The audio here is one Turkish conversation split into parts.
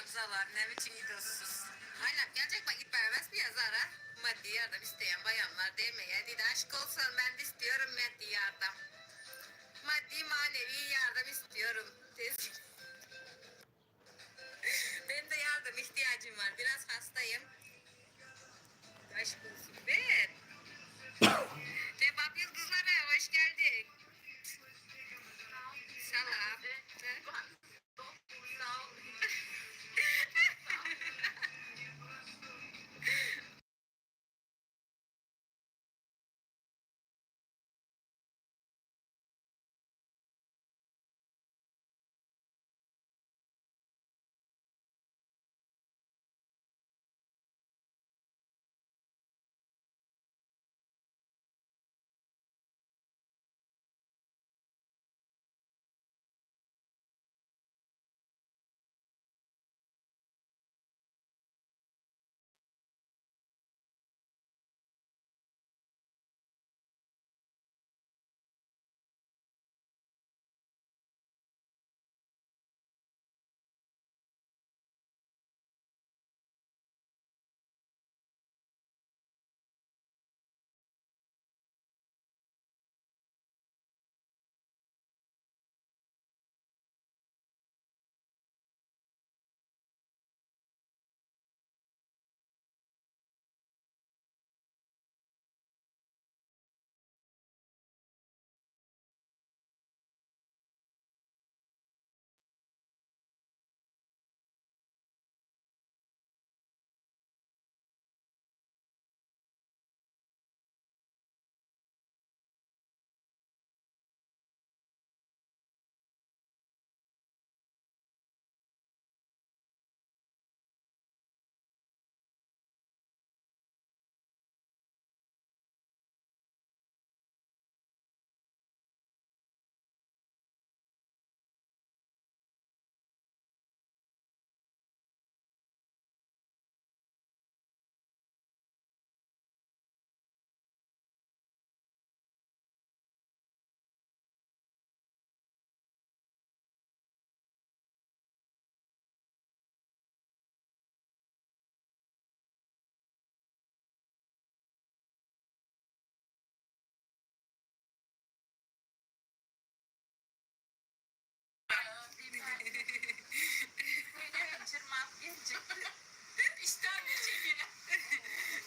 Gamzalar ne biçim gidiyorsunuz? Aynen gelecek vakit vermez mi yazara? Maddi yardım isteyen bayanlar değil mi? Ya dedi aşk olsun ben de istiyorum maddi yardım. Maddi manevi yardım istiyorum. Benim de yardım ihtiyacım var. Biraz hastayım. Aşk olsun ben. Cevap yıldızlara hoş geldin. Salam.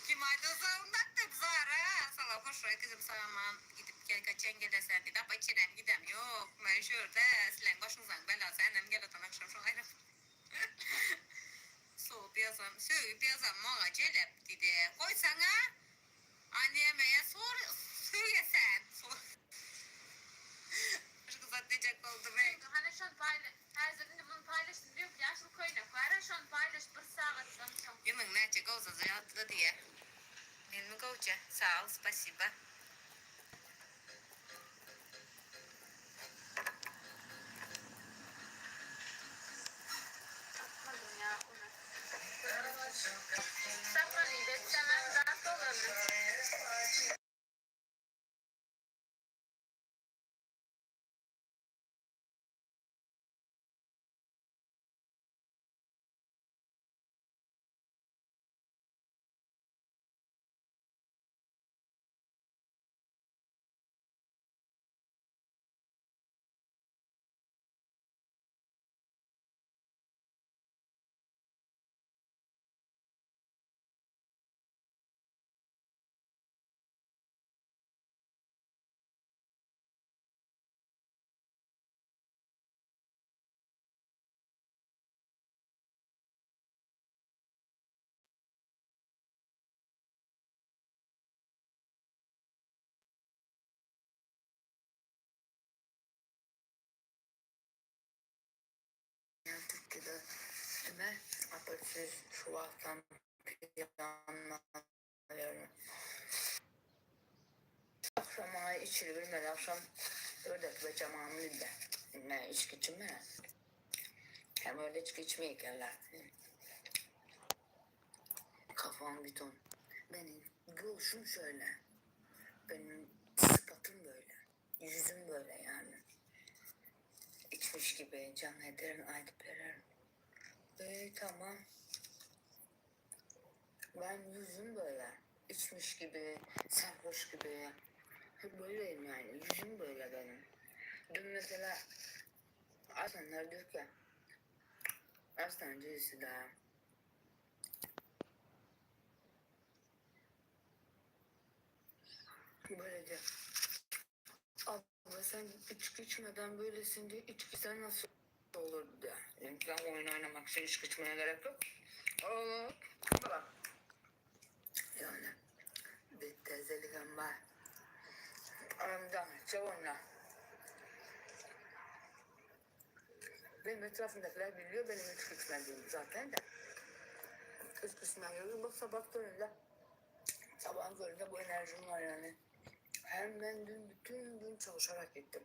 Kim aydınsa ondan da zara. Sala hoşra kızım saman gidip gel kaçan gelesen dedi. Apa içeren gidem yok. Meşhur da silen başınızdan bela senem gel otan akşam şu ayrı. Soğuk yazan, söğüp yazan bana celep dedi. Koy sana anneme sor, söylesen. Şu kız atlayacak oldu be. Hani şu an her zaman bunu paylaştım diyor ki ya şu koyuna koyar şu an paylaş bir saat sonra. Yılın ne çıkıyorsa ziyatlı diye. Benim koçya. Sağ ol, спасибо. Yapmadım ya onu. Saklanayım beslemem rahat olur. Türkiye'de Ömer apelsiniz şu akşam planlıyorum. Akşam ay içili bilmedi akşam ördek ve camamlı da. Ne içki içme. Hem öyle içki içmeye gelirler. Kafam bir ton. Benim göğsüm şöyle. Benim sıfatım böyle. Yüzüm böyle yani. İçmiş gibi can ederim, ayıp ederim. Tamam. Ben yüzüm böyle içmiş gibi, sarhoş gibi. Hep böyleyim yani. Yüzüm böyle benim. Dün mesela Aslanlar diyor ki Aslan cinsi daha. Böylece abla sen içki içmeden böylesin diye içkisen nasıl olur diye. Yani ben oyun oynamak için içki içmeye gerek yok. Olur. Bak. Yani bir teyzeliğim var. Aramda çavunla. Benim etrafımdakiler biliyor benim içki içmediğimi zaten de. İçkisinden yiyorum. Bak sabah köründe. Sabah köründe bu enerjim var yani. Hem ben dün bütün gün çalışarak gittim.